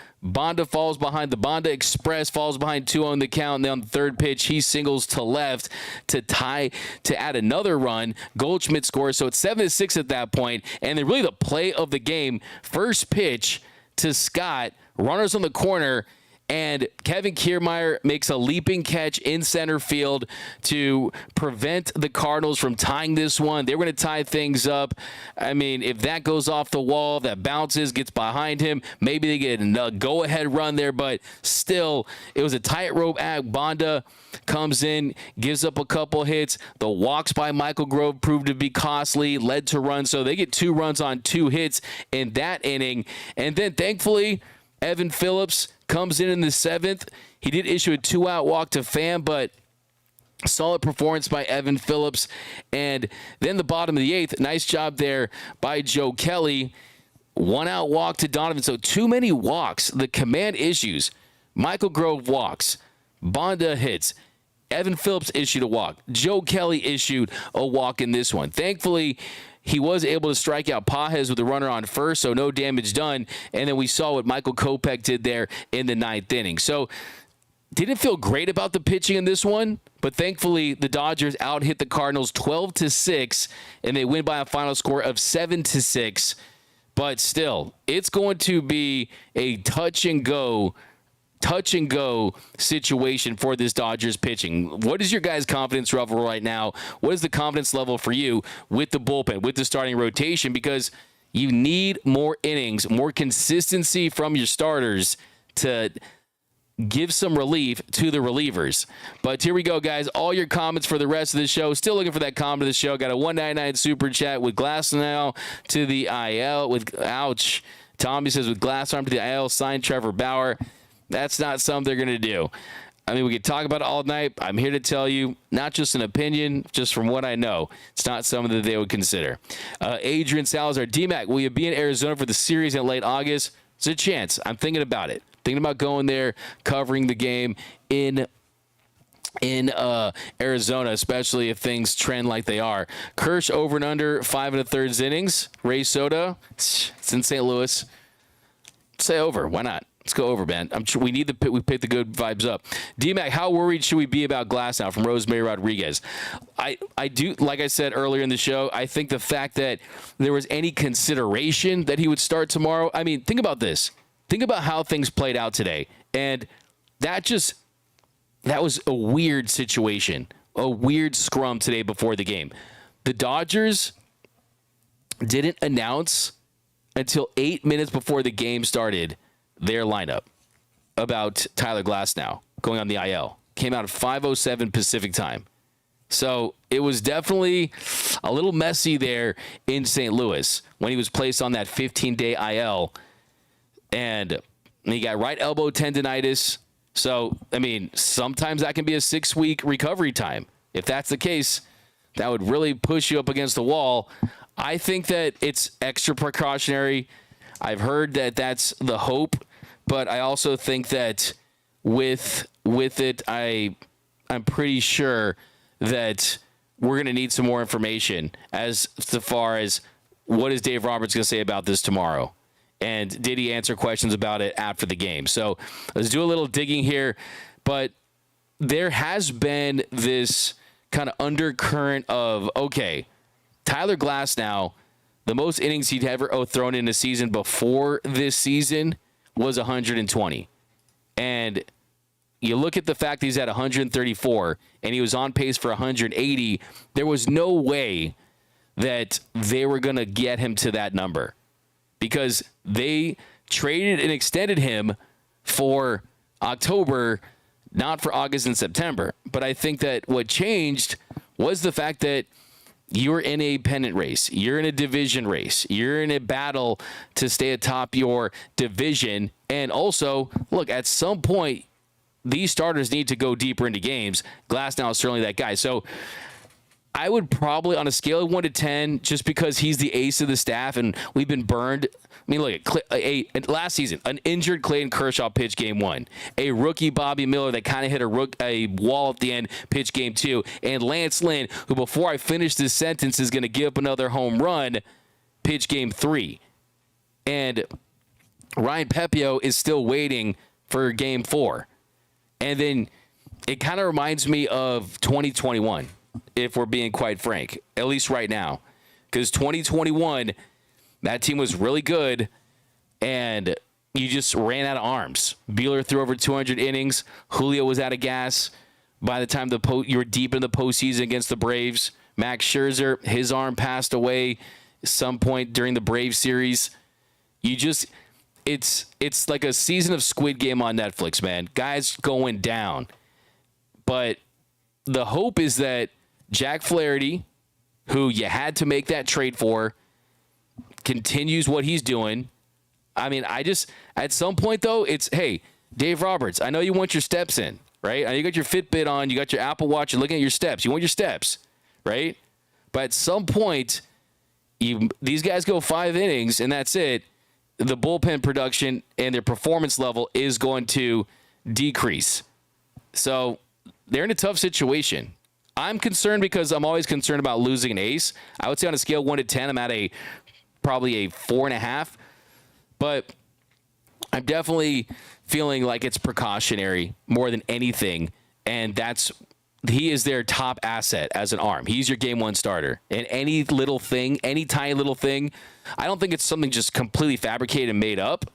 falls behind. The Banda Express falls behind 2 on the count. And then on the 3rd pitch, he singles to left to tie, to add another run. Goldschmidt scores. So it's 7-6 at that point. And then really the play of the game, first pitch to Scott, runners on the corner, and Kevin Kiermaier makes a leaping catch in center field to prevent the Cardinals from tying this one. They were going to tie things up. I mean, if that goes off the wall, that bounces, gets behind him, maybe they get a go-ahead run there, but still, it was a tightrope act. Banda comes in, gives up a couple hits. The walks by Michael Grove proved to be costly, led to runs, so they get 2 runs on 2 hits in that inning. And then, thankfully, Evan Phillips comes in the 7th. He did issue a 2-out walk to Pham, but solid performance by Evan Phillips. And then the bottom of the 8th, nice job there by Joe Kelly. 1-out walk to Donovan. So too many walks. The command issues. Michael Grove walks. Banda hits. Evan Phillips issued a walk. Joe Kelly issued a walk in this one. Thankfully, he was able to strike out Pages with the runner on first, so no damage done. And then we saw what Michael Kopech did there in the 9th inning. So didn't feel great about the pitching in this one, but thankfully the Dodgers out-hit the Cardinals 12-6, and they win by a final score of 7-6. But still, it's going to be a touch-and-go situation for this Dodgers pitching. What is your guys' confidence level right now? What is the confidence level for you with the bullpen, with the starting rotation? Because you need more innings, more consistency from your starters to give some relief to the relievers. But here we go, guys. All your comments for the rest of the show. Still looking for that comment of the show. Got a $1.99 super chat with Glasnow to the IL. Ouch. Tommy says with Glasnow to the IL, sign Trevor Bauer. That's not something they're going to do. I mean, we could talk about it all night. I'm here to tell you, not just an opinion, just from what I know. It's not something that they would consider. Adrian Salazar, D-Mac, will you be in Arizona for the series in late August? There's a chance. I'm thinking about it. Thinking about going there, covering the game in Arizona, especially if things trend like they are. Kirsch over and under 5 1/3 innings. Ray Soda, it's in St. Louis. Say over. Why not? Let's go over, man. We pick the good vibes up. D-Mac, how worried should we be about Glasnow from Rosemary Rodriguez? I do, like I said earlier in the show, I think the fact that there was any consideration that he would start tomorrow. I mean, think about this. Think about how things played out today. And that was a weird situation, a weird scrum today before the game. The Dodgers didn't announce until 8 minutes before the game started their lineup about Tyler Glasnow going on the IL. Came out at 5:07 Pacific time. So it was definitely a little messy there in St. Louis when he was placed on that 15-day IL. And he got right elbow tendonitis. So, I mean, sometimes that can be a 6-week recovery time. If that's the case, that would really push you up against the wall. I think that it's extra precautionary. I've heard that that's the hope, but I also think that with it, I'm pretty sure that we're going to need some more information as far as what is Dave Roberts going to say about this tomorrow. And did he answer questions about it after the game? So let's do a little digging here. But there has been this kind of undercurrent of, okay, Tyler Glasnow, the most innings he'd ever thrown in a season before this season was 120. And you look at the fact that he's at 134 and he was on pace for 180. There was no way that they were going to get him to that number because they traded and extended him for October, not for August and September. But I think that what changed was the fact that you're in a pennant race. You're in a division race. You're in a battle to stay atop your division. And also, look, at some point, these starters need to go deeper into games. Glasnow is certainly that guy. So I would probably, on a scale of 1 to 10, just because he's the ace of the staff and we've been burned. I mean, look at last season, an injured Clayton Kershaw pitched game 1. A rookie Bobby Miller that kind of hit a wall at the end pitched game 2. And Lance Lynn, who before I finish this sentence is going to give up another home run, pitched game 3. And Ryan Pepio is still waiting for game 4. And then it kind of reminds me of 2021, if we're being quite frank, at least right now. Because 2021, that team was really good, and you just ran out of arms. Buehler threw over 200 innings. Julio was out of gas by the time you were deep in the postseason against the Braves. Max Scherzer, his arm passed away at some point during the Braves series. It's like a season of Squid Game on Netflix, man. Guys going down. But the hope is that Jack Flaherty, who you had to make that trade for, continues what he's doing. I mean, at some point, though, it's, hey, Dave Roberts, I know you want your steps in, right? I know you got your Fitbit on, you got your Apple Watch, you're looking at your steps. You want your steps, right? But at some point, these guys go 5 innings, and that's it. The bullpen production and their performance level is going to decrease. So they're in a tough situation. I'm concerned because I'm always concerned about losing an ace. I would say on a scale of 1 to 10, I'm at probably a 4.5. But I'm definitely feeling like it's precautionary more than anything. And he is their top asset as an arm. He's your game 1 starter. And any little thing, any tiny little thing, I don't think it's something just completely fabricated and made up.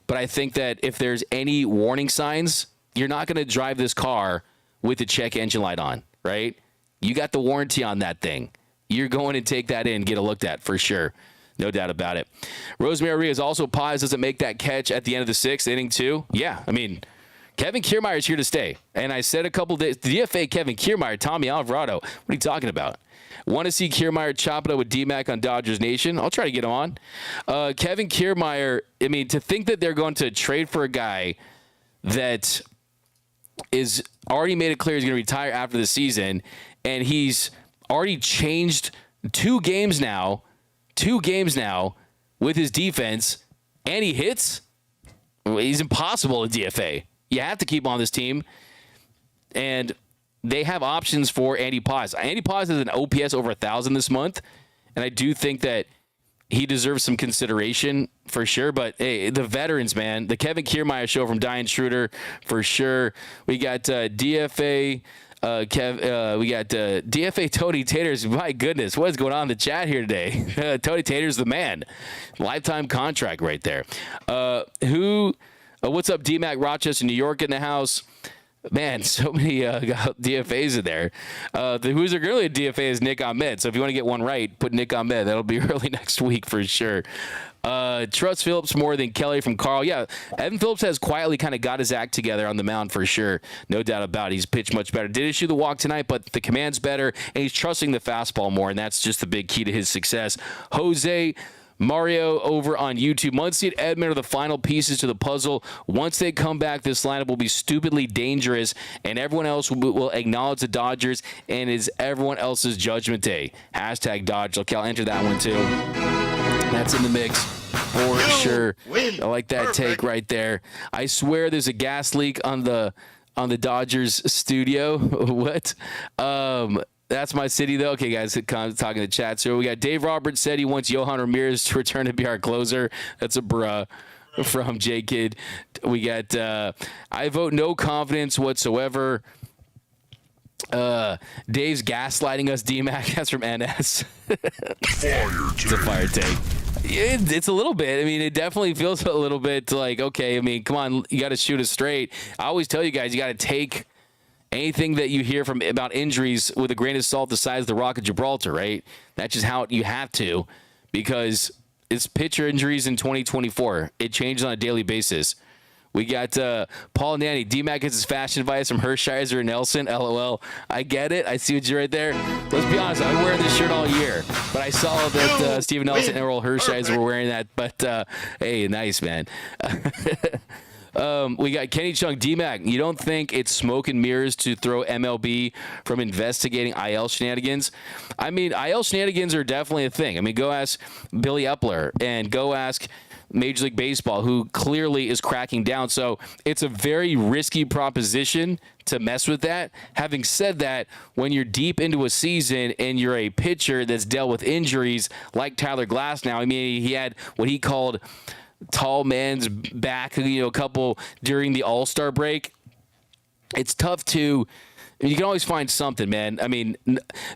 But I think that if there's any warning signs, you're not going to drive this car with the check engine light on, right? You got the warranty on that thing. You're going to take that in, get it looked at for sure. No doubt about it. Rosemary Rodriguez also paused. Does it make that catch at the end of the 6th, inning 2? Yeah, I mean, Kevin Kiermaier is here to stay. And I said a couple days, DFA Kevin Kiermaier, Tommy Alvarado. What are you talking about? Want to see Kiermaier chop it up with D-Mac on Dodgers Nation? I'll try to get him on. Kevin Kiermaier, I mean, to think that they're going to trade for a guy that is already made it clear he's going to retire after the season, and he's already changed two games now with his defense, and he hits. He's impossible to DFA. You have to keep on this team, and they have options for Andy Paz. Andy Paz has an OPS over 1,000 this month, and I do think that he deserves some consideration for sure. But hey, the veterans, man, the Kevin Kiermaier show from Diane Schroeder for sure. We got DFA. We got DFA Tony Taters. My goodness, what is going on in the chat here today? Tony Taters, the man. Lifetime contract right there. What's up, D-Mac, Rochester, New York in the house? Man, so many DFAs in there. Who's really a DFA is Nick Ahmed. So if you want to get one right, put Nick Ahmed. That'll be early next week for sure. Trust Phillips more than Kelly from Carl. Yeah, Evan Phillips has quietly kind of got his act together on the mound for sure. No doubt about it. He's pitched much better. Did issue the walk tonight, but the command's better, and he's trusting the fastball more, and that's just the big key to his success. Jose Mario over on YouTube. Muncy and Edman are the final pieces to the puzzle. Once they come back, this lineup will be stupidly dangerous, and everyone else will acknowledge the Dodgers, and is everyone else's judgment day. Hashtag Dodge. Okay, I'll enter that one too. That's in the mix for sure. I like that take right there. I swear there's a gas leak on the Dodgers studio. What? That's my city, though. Okay, guys, talking to the chat. So we got Dave Roberts said he wants Johan Ramirez to return to be our closer. That's a bruh from J Kid. We got I vote no confidence whatsoever. Dave's gaslighting us, D-Mac. That's from NS. It's a fire take. It's a little bit. I mean, it definitely feels a little bit like, okay, I mean, come on, you got to shoot it straight. I always tell you guys, you got to take anything that you hear about injuries with a grain of salt the size of the Rock of Gibraltar, right? That's just how you have to, because it's pitcher injuries in 2024. It changes on a daily basis. We got Paul Nanny. D-Mac gets his fashion advice from Hershiser and Nelson. LOL. I get it. I see what you're right there. Let's be honest. I've been wearing this shirt all year, but I saw that Steven Nelson and Earl Hershiser were wearing that. But, hey, nice, man. We got Kenny Chung. D-Mac, you don't think it's smoke and mirrors to throw MLB from investigating IL shenanigans? I mean, IL shenanigans are definitely a thing. I mean, go ask Billy Epler and go ask Major League Baseball, who clearly is cracking down. So it's a very risky proposition to mess with that. Having said that, when you're deep into a season and you're a pitcher that's dealt with injuries like Tyler Glasnow, I mean, he had what he called tall man's back, a couple during the All-Star break. It's tough to, you can always find something, man. I mean,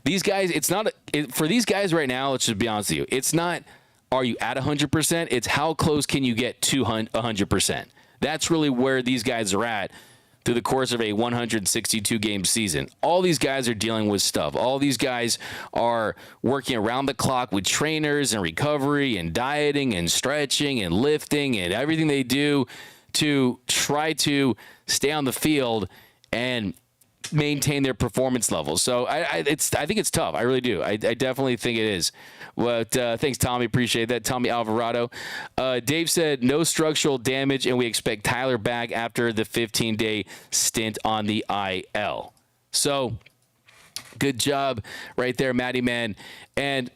these guys, for these guys right now, let's just be honest with you, it's not, are you at 100%? It's how close can you get to 100%? That's really where these guys are at through the course of a 162-game season. All these guys are dealing with stuff. All these guys are working around the clock with trainers and recovery and dieting and stretching and lifting and everything they do to try to stay on the field and maintain their performance levels. So I think it's tough. I really do. I definitely think it is. But thanks, Tommy. Appreciate that. Tommy Alvarado. Dave said no structural damage, and we expect Tyler back after the 15-day stint on the IL. So good job right there, Matty Man. And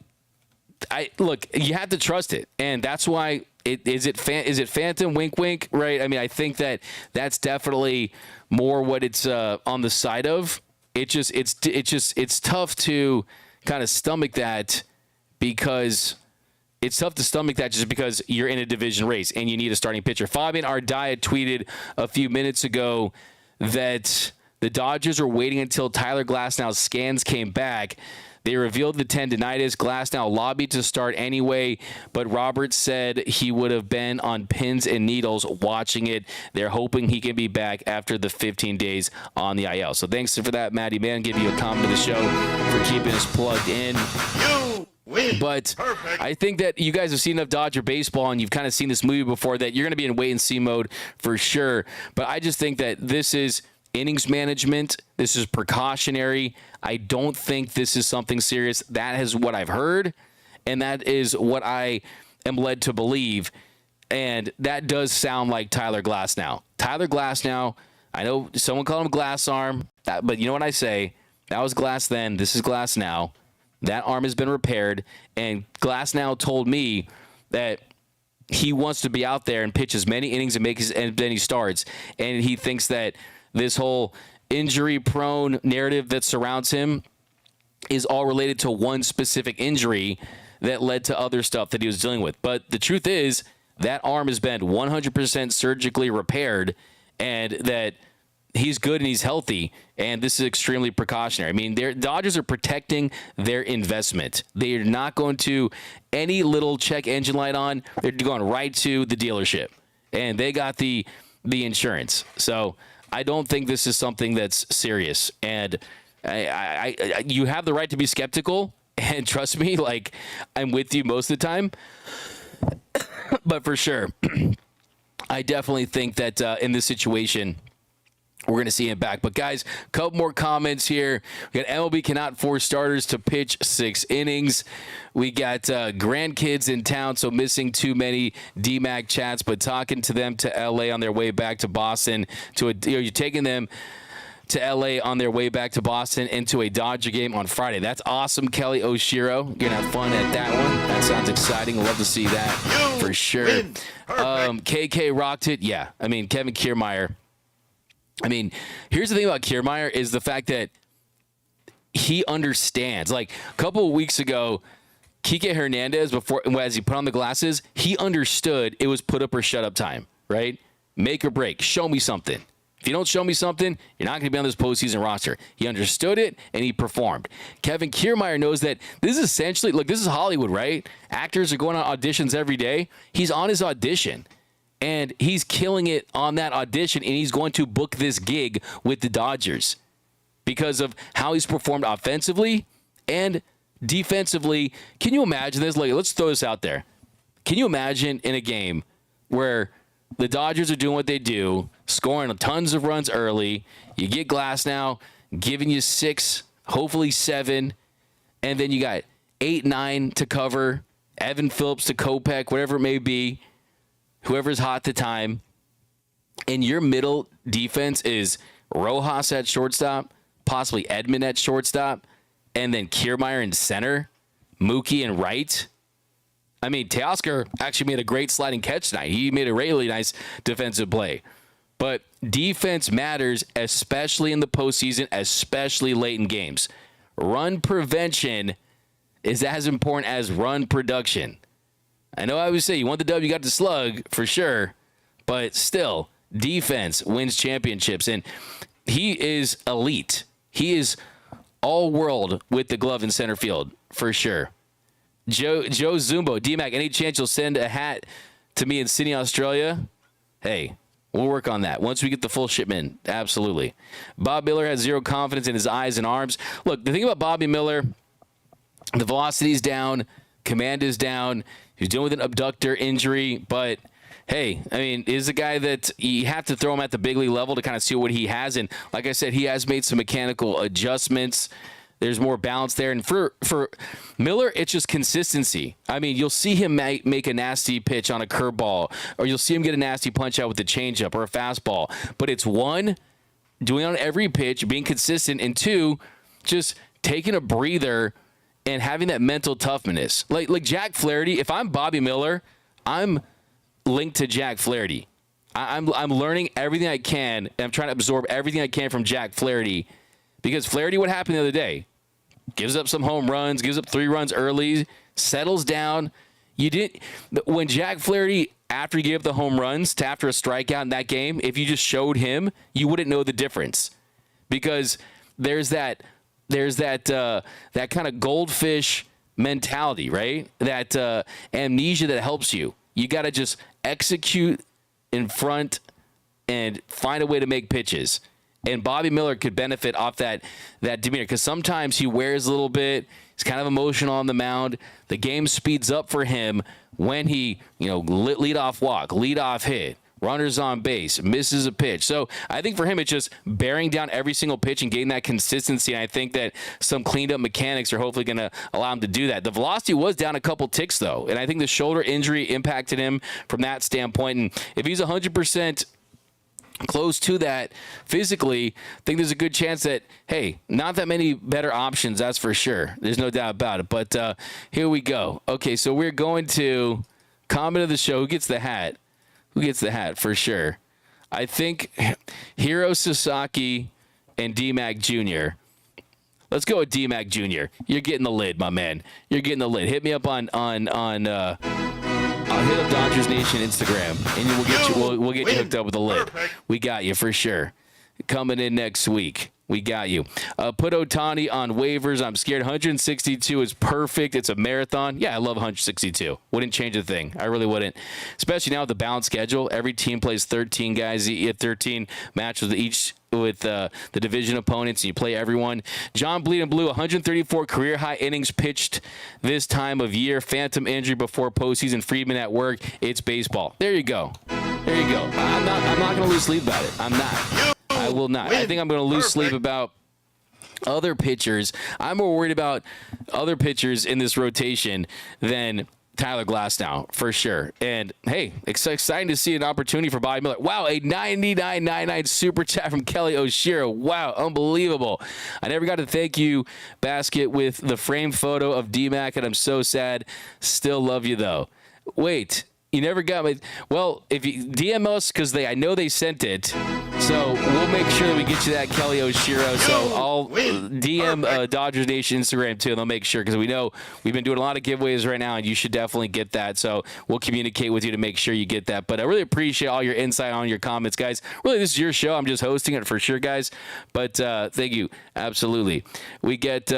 look, you have to trust it, and that's why. Is it phantom wink wink, right? I mean, I think that's definitely more what it's on the side of. It's tough to kind of stomach that, because it's tough to stomach that just because you're in a division race and you need a starting pitcher. Fabian Ardaya tweeted a few minutes ago that the Dodgers are waiting until Tyler Glasnow's scans came back. They revealed the tendinitis. Glasnow lobbied to start anyway, but Roberts said he would have been on pins and needles watching it. They're hoping he can be back after the 15 days on the IL. So thanks for that, Matty Man. Give you a comment to the show for keeping us plugged in. But I think that you guys have seen enough Dodger baseball and you've kind of seen this movie before that you're going to be in wait-and-see mode for sure. But I just think that this is innings management. This is precautionary. I don't think this is something serious. That is what I've heard, and that is what I am led to believe. And that does sound like Tyler Glasnow. Tyler Glasnow, I know someone called him glass arm, but you know what I say? That was glass then. This is glass now. That arm has been repaired, and Glasnow told me that he wants to be out there and pitch as many innings and then he starts. And he thinks that this whole injury-prone narrative that surrounds him is all related to one specific injury that led to other stuff that he was dealing with. But the truth is that arm has been 100% surgically repaired, and that he's good and he's healthy, and this is extremely precautionary. I mean, Dodgers are protecting their investment. They are not going to any little check engine light on. They're going right to the dealership, and they got the insurance. So I don't think this is something that's serious. And you have the right to be skeptical, and trust me, like, I'm with you most of the time. But for sure, I definitely think that in this situation, we're going to see him back. But, guys, a couple more comments here. We got MLB cannot force starters to pitch 6 innings. We got grandkids in town, so missing too many DMAC chats, but talking to them to L.A. on their way back to Boston. You're taking them to L.A. on their way back to Boston into a Dodger game on Friday. That's awesome, Kelly Oshiro. You're going to have fun at that one. That sounds exciting. I'd love to see that for sure. KK rocked it. Yeah, I mean, Kevin Kiermaier. I mean, here's the thing about Kiermaier is the fact that he understands. Like a couple of weeks ago, Kike Hernandez, as he put on the glasses, he understood it was put up or shut up time, right? Make or break. Show me something. If you don't show me something, you're not going to be on this postseason roster. He understood it, and he performed. Kevin Kiermaier knows that this is essentially, look, this is Hollywood, right? Actors are going on auditions every day. He's on his audition. And he's killing it on that audition, and he's going to book this gig with the Dodgers because of how he's performed offensively and defensively. Can you imagine this? Like, let's throw this out there. Can you imagine in a game where the Dodgers are doing what they do, scoring tons of runs early, you get Glasnow giving you 6, hopefully 7, and then you got 8, 9 to cover, Evan Phillips to Kopech, whatever it may be, whoever's hot at the time, and your middle defense is Rojas at shortstop, possibly Edman at shortstop, and then Kiermaier in center, Mookie in right. I mean, Teoscar actually made a great sliding catch tonight. He made a really nice defensive play. But defense matters, especially in the postseason, especially late in games. Run prevention is as important as run production. I know I always say you want the W, you got the slug for sure, but still, defense wins championships, and he is elite. He is all world with the glove in center field for sure. Joe Zumbo, DMAC, any chance you'll send a hat to me in Sydney, Australia? Hey, we'll work on that once we get the full shipment. Absolutely. Bob Miller has zero confidence in his eyes and arms. Look, the thing about Bobby Miller, the velocity is down, command is down. He's dealing with an abductor injury, but hey, I mean, is a guy that you have to throw him at the big league level to kind of see what he has. And like I said, he has made some mechanical adjustments. There's more balance there. And for Miller, it's just consistency. I mean, you'll see him make a nasty pitch on a curveball, or you'll see him get a nasty punch out with a changeup or a fastball. But it's 1, doing it on every pitch, being consistent, and 2, just taking a breather and having that mental toughness. Like Jack Flaherty, if I'm Bobby Miller, I'm linked to Jack Flaherty. I'm learning everything I can, and I'm trying to absorb everything I can from Jack Flaherty, because Flaherty, what happened the other day? Gives up some home runs, gives up 3 runs early, settles down. When Jack Flaherty, after he gave up the home runs to after a strikeout in that game, if you just showed him, you wouldn't know the difference, because there's that kind of goldfish mentality, right? That amnesia that helps you. You got to just execute in front and find a way to make pitches. And Bobby Miller could benefit off that demeanor, because sometimes he wears a little bit. He's kind of emotional on the mound. The game speeds up for him when he, lead off walk, lead off hit, runners on base, misses a pitch. So I think for him, it's just bearing down every single pitch and getting that consistency. And I think that some cleaned up mechanics are hopefully going to allow him to do that. The velocity was down a couple ticks, though. And I think the shoulder injury impacted him from that standpoint. And if he's 100% close to that physically, I think there's a good chance that, hey, not that many better options, that's for sure. There's no doubt about it. But here we go. Okay, so we're going to comment of the show. Who gets the hat? Who gets the hat for sure? I think Hiro Sasaki and D-Mac Jr. Let's go with D-Mac Jr. You're getting the lid, my man. You're getting the lid. Hit me up on hit up Dodgers Nation Instagram, and we'll get you hooked up with the lid. We got you for sure. Coming in next week. We got you. Put Ohtani on waivers. I'm scared. 162 is perfect. It's a marathon. Yeah, I love 162. Wouldn't change a thing. I really wouldn't. Especially now with the balanced schedule. Every team plays 13 guys. You get 13 matches with the division opponents, and you play everyone. John Bleed and Blue, 134 career high innings pitched this time of year. Phantom injury before postseason. Friedman at work. It's baseball. There you go. There you go. I'm not going to lose sleep about it. I'm not. I will not. I think I'm going to lose sleep about other pitchers. I'm more worried about other pitchers in this rotation than Tyler Glasnow, for sure. And, hey, exciting to see an opportunity for Bobby Miller. Wow, a 99.99 super chat from Kelly Oshiro. Wow, unbelievable. I never got to thank you, Basket, with the framed photo of D-Mac, and I'm so sad. Still love you, though. Wait. You never got my. Well, if you DM us, because I know they sent it, so we'll make sure that we get you that, Kelly Oshiro. So I'll DM Dodgers Nation Instagram too, and they'll make sure, because we know we've been doing a lot of giveaways right now, and you should definitely get that. So we'll communicate with you to make sure you get that. But I really appreciate all your insight on your comments, guys. Really, this is your show. I'm just hosting it for sure, guys. But thank you, absolutely. We get.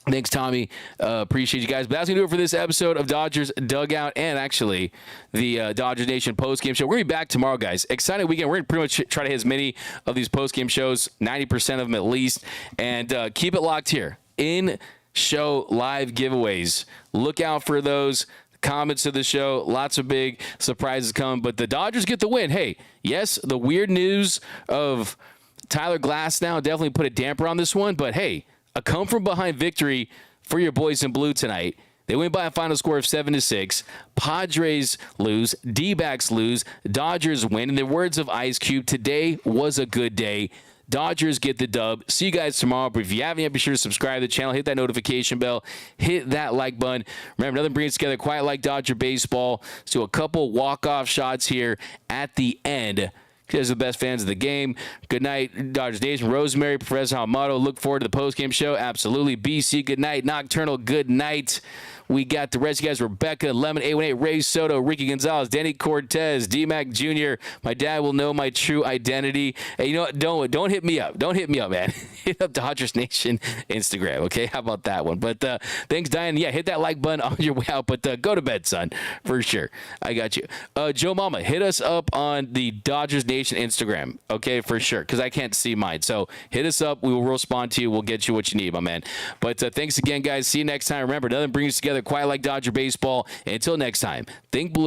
Thanks, Tommy. Appreciate you guys. But that's going to do it for this episode of Dodgers Dugout and actually the Dodgers Nation postgame show. We're going to be back tomorrow, guys. Exciting weekend. We're going to pretty much try to hit as many of these postgame shows, 90% of them at least, and keep it locked here. In-show live giveaways. Look out for those comments of the show. Lots of big surprises coming, but the Dodgers get the win. Hey, yes, the weird news of Tyler Glasnow definitely put a damper on this one, but hey, a come-from-behind victory for your boys in blue tonight. They win by a final score of 7-6. Padres lose. D-backs lose. Dodgers win. In the words of Ice Cube, today was a good day. Dodgers get the dub. See you guys tomorrow. But if you haven't yet, be sure to subscribe to the channel. Hit that notification bell. Hit that like button. Remember, nothing brings together quite like Dodger baseball. Let's do a couple walk-off shots here at the end. You guys are the best fans of the game. Good night, Dodgers Nation. Rosemary, Professor Hamato. Look forward to the postgame show. Absolutely. BC, good night. Nocturnal, good night. We got the rest of you guys, Rebecca, Lemon 818, Ray Soto, Ricky Gonzalez, Danny Cortez, D-Mac Jr. My dad will know my true identity. Hey, you know what? Don't hit me up. Don't hit me up, man. Hit up Dodgers Nation Instagram, okay? How about that one? But thanks, Diane. Yeah, hit that like button on your way out, but go to bed, son, for sure. I got you. Joe Mama, hit us up on the Dodgers Nation Instagram, okay, for sure, because I can't see mine. So hit us up. We will respond to you. We'll get you what you need, my man. But thanks again, guys. See you next time. Remember, nothing brings us together quite like Dodger baseball. And until next time, think blue.